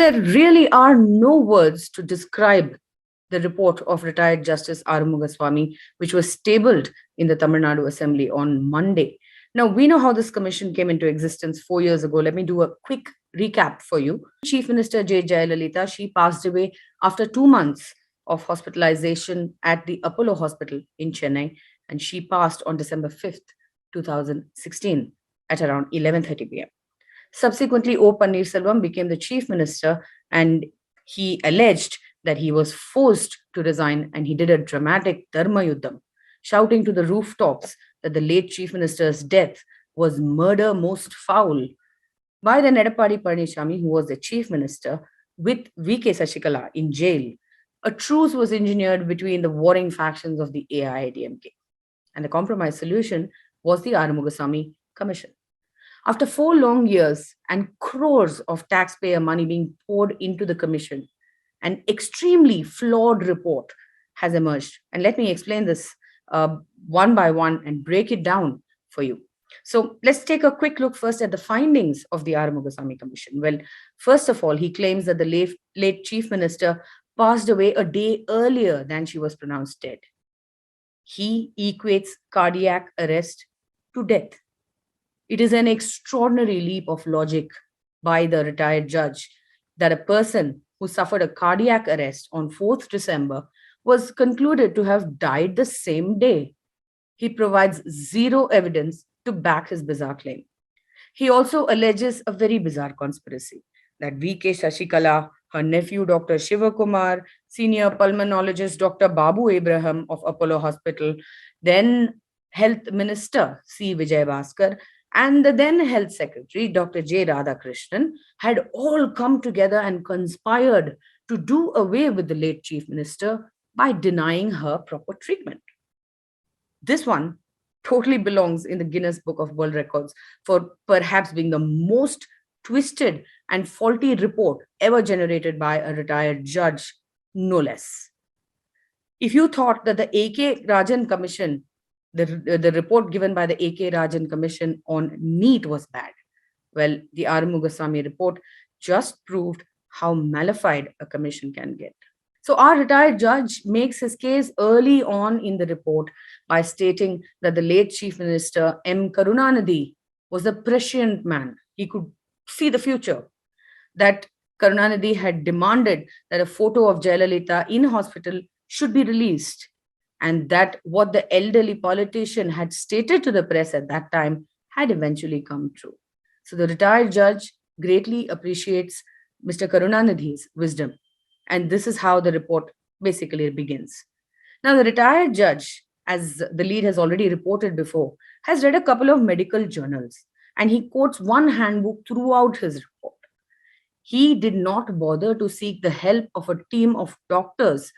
there really are no words to describe the report of retired Justice Arumughaswamy, which was tabled in the Tamil Nadu Assembly on Monday. Now, we know how this commission came into existence 4 years ago. Let me do a quick recap for you. Chief Minister Jayalalitha, she passed away after 2 months of hospitalization at the Apollo Hospital in Chennai, and she passed on December 5th, 2016 at around 11:30 p.m. Subsequently, O. Pannirselvam became the chief minister, and he alleged that he was forced to resign, and he did a dramatic dharma yuddham, shouting to the rooftops that the late chief minister's death was murder most foul. By then, Edappadi Palaniswamy, who was the chief minister, with V.K. Sashikala in jail, a truce was engineered between the warring factions of the AIADMK. And the compromise solution was the Arumughaswamy Commission. After 4 long years and crores of taxpayer money being poured into the commission, an extremely flawed report has emerged. And let me explain this one by one and break it down for you. So let's take a quick look first at the findings of the Arumughaswamy Commission. Well, first of all, he claims that the late chief minister passed away a day earlier than she was pronounced dead. He equates cardiac arrest to death. It is an extraordinary leap of logic by the retired judge that a person who suffered a cardiac arrest on 4th December was concluded to have died the same day. He provides zero evidence to back his bizarre claim. He also alleges a very bizarre conspiracy that V.K. Sashikala, her nephew Dr. Shivakumar, senior pulmonologist Dr. Babu Abraham of Apollo Hospital, then Health Minister C. Vijay Bhaskar, and the then Health Secretary, Dr. J. Radhakrishnan, had all come together and conspired to do away with the late Chief Minister by denying her proper treatment. This one totally belongs in the Guinness Book of World Records for perhaps being the most twisted and faulty report ever generated by a retired judge, no less. If you thought that the A.K. Rajan Commission, the report given by the A.K. Rajan Commission on NEET was bad, well, the Arumughaswamy report just proved how malafide a commission can get. So our retired judge makes his case early on in the report by stating that the late Chief Minister M. Karunanidhi was a prescient man. He could see the future. That Karunanidhi had demanded that a photo of Jayalalitha in hospital should be released, and that what the elderly politician had stated to the press at that time had eventually come true. So the retired judge greatly appreciates Mr. Karunanidhi's wisdom. And this is how the report basically begins. Now, the retired judge, as the lead has already reported before, has read a couple of medical journals, and he quotes one handbook throughout his report. He did not bother to seek the help of a team of doctors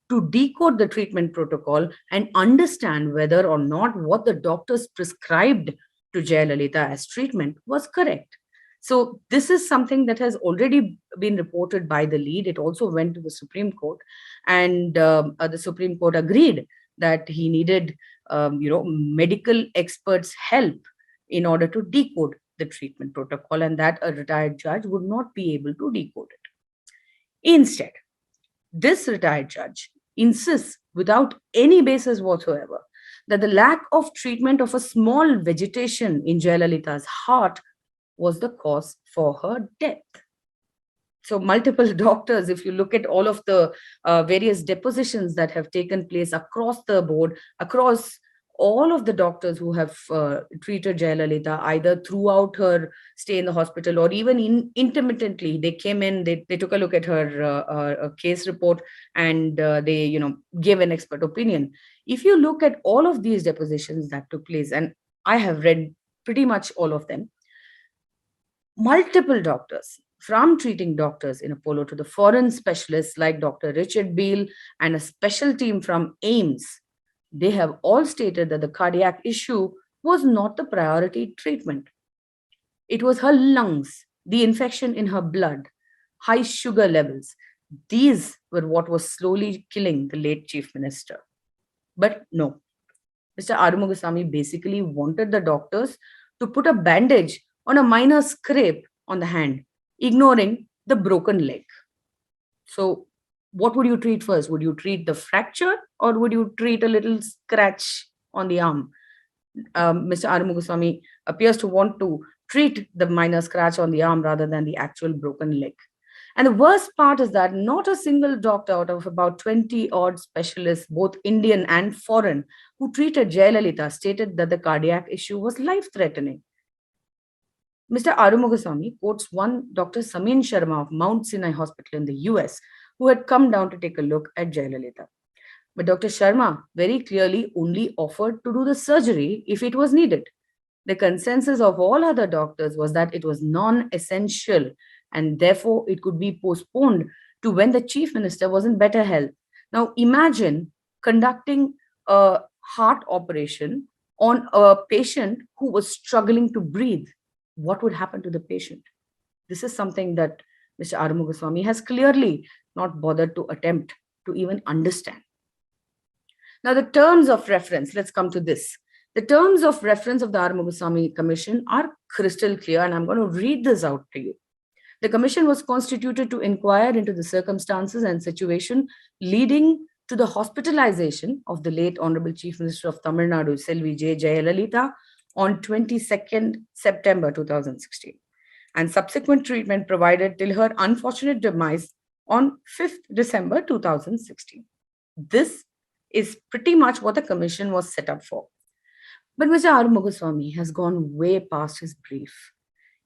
to decode the treatment protocol and understand whether or not what the doctors prescribed to Jayalalitha as treatment was correct. So this is something that has already been reported by the lead. It also went to the Supreme Court, and the Supreme Court agreed that he needed, medical experts' help in order to decode the treatment protocol, and that a retired judge would not be able to decode it. Instead, this retired judge insists, without any basis whatsoever, that the lack of treatment of a small vegetation in Jayalalitha's heart was the cause for her death. So multiple doctors, if you look at all of the various depositions that have taken place across the board, across all of the doctors who have treated Jayalalitha, either throughout her stay in the hospital or even intermittently, they came in, they took a look at her case report, and they gave an expert opinion. If you look at all of these depositions that took place, and I have read pretty much all of them, multiple doctors, from treating doctors in Apollo to the foreign specialists like Dr. Richard Beale and a special team from AIIMS, they have all stated that the cardiac issue was not the priority treatment. It was her lungs, the infection in her blood, high sugar levels. These were what was slowly killing the late chief minister. But no, Mr. Arumughaswamy basically wanted the doctors to put a bandage on a minor scrape on the hand, ignoring the broken leg. So, what would you treat first? Would you treat the fracture or would you treat a little scratch on the arm? Mr. Arumughaswamy appears to want to treat the minor scratch on the arm rather than the actual broken leg. And the worst part is that not a single doctor out of about 20 odd specialists, both Indian and foreign, who treated Jayalalitha stated that the cardiac issue was life threatening. Mr. Arumughaswamy quotes one Dr. Samin Sharma of Mount Sinai Hospital in the US, who had come down to take a look at Jayalalitha. But Dr. Sharma very clearly only offered to do the surgery if it was needed. The consensus of all other doctors was that it was non essential and therefore it could be postponed to when the chief minister was in better health. Now, imagine conducting a heart operation on a patient who was struggling to breathe. What would happen to the patient? This is something that Mr. Arumughaswamy has clearly not bothered to attempt to even understand. Now, the terms of reference, let's come to this. The terms of reference of the Arumughaswamy Commission are crystal clear, and I'm going to read this out to you. The commission was constituted to inquire into the circumstances and situation leading to the hospitalization of the late Honorable Chief Minister of Tamil Nadu, Selvi J. Jayalalitha, on 22nd September 2016, and subsequent treatment provided till her unfortunate demise on 5th December 2016. This is pretty much what the commission was set up for. But Mr. Arumughaswamy has gone way past his brief.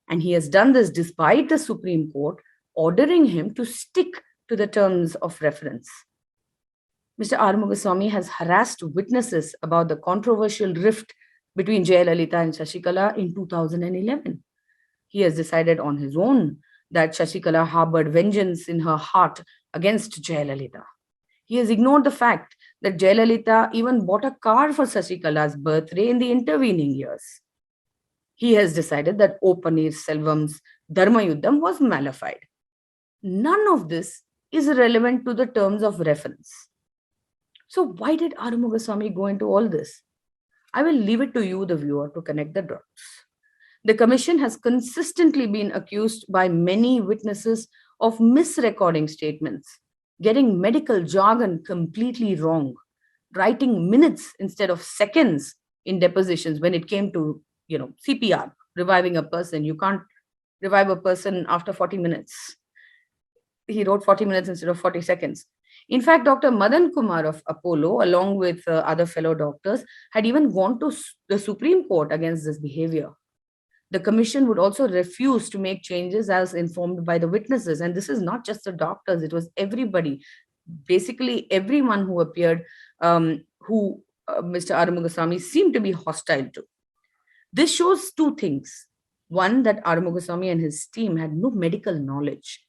And he has done this despite the Supreme Court ordering him to stick to the terms of reference. Mr. Arumughaswamy has harassed witnesses about the controversial rift between Jayalalitha and Shashikala in 2011. He has decided on his own that Shashikala harbored vengeance in her heart against Jayalalitha. He has ignored the fact that Jayalalitha even bought a car for Shashikala's birthday in the intervening years. He has decided that O. Selvam's Dharma Yuddham was malafide. None of this is relevant to the terms of reference. So why did Arumughaswamy go into all this? I will leave it to you, the viewer, to connect the dots. The commission has consistently been accused by many witnesses of misrecording statements, getting medical jargon completely wrong, writing minutes instead of seconds in depositions when it came to CPR, reviving a person. You can't revive a person after 40 minutes. He wrote 40 minutes instead of 40 seconds. In fact, Dr. Madan Kumar of Apollo, along with other fellow doctors, had even gone to the Supreme Court against this behavior. The commission would also refuse to make changes as informed by the witnesses. And this is not just the doctors, it was everybody. Basically, everyone who appeared, who Mr. Arumughaswamy seemed to be hostile to. This shows two things. One, that Arumughaswamy and his team had no medical knowledge.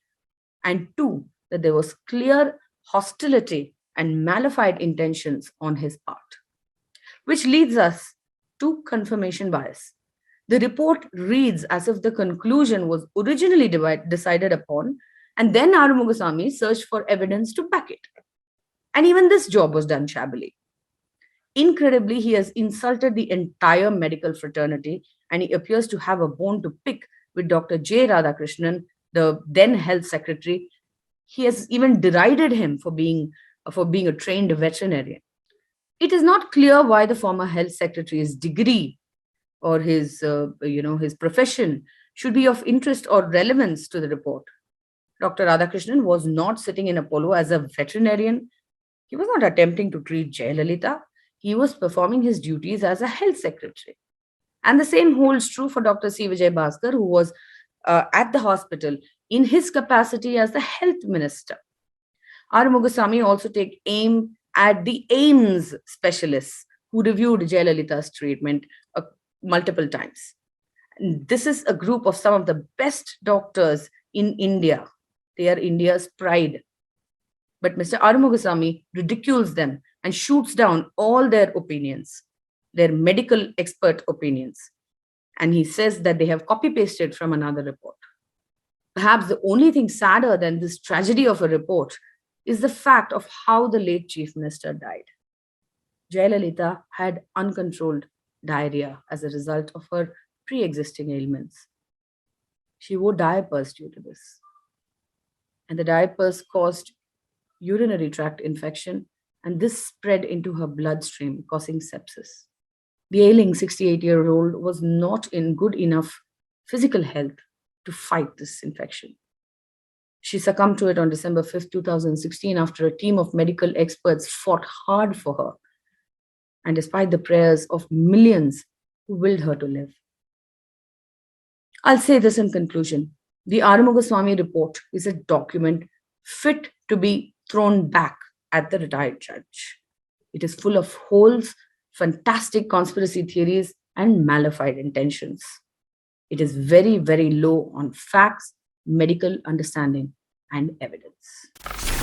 And two, that there was clear hostility and malafide intentions on his part. Which leads us to confirmation bias. The report reads as if the conclusion was originally decided upon, and then Arumughaswamy searched for evidence to back it. And even this job was done shabbily. Incredibly, he has insulted the entire medical fraternity, and he appears to have a bone to pick with Dr. J. Radhakrishnan, the then health secretary. He has even derided him for being a trained veterinarian. It is not clear why the former health secretary's degree or his profession should be of interest or relevance to the report. Dr. Radhakrishnan was not sitting in Apollo as a veterinarian. He was not attempting to treat Jayalalitha. He was performing his duties as a health secretary. And the same holds true for Dr. C. Vijay Bhaskar, who was at the hospital in his capacity as the health minister. Arumughaswamy also take aim at the AIMS specialists who reviewed Jayalalitha's treatment multiple times. And this is a group of some of the best doctors in India. They are India's pride. But Mr. Arumughaswamy ridicules them and shoots down all their opinions, their medical expert opinions. And he says that they have copy-pasted from another report. Perhaps the only thing sadder than this tragedy of a report is the fact of how the late chief minister died. Jayalalitha had uncontrolled diarrhea as a result of her pre-existing ailments. She wore diapers due to this. and the diapers caused urinary tract infection, and this spread into her bloodstream, causing sepsis. The ailing 68-year-old was not in good enough physical health to fight this infection. She succumbed to it on December 5th, 2016, after a team of medical experts fought hard for her, and despite the prayers of millions who willed her to live. I'll say this in conclusion. The Arumughaswamy report is a document fit to be thrown back at the retired judge. It is full of holes, fantastic conspiracy theories, and malafide intentions. It is very, very low on facts, medical understanding, and evidence.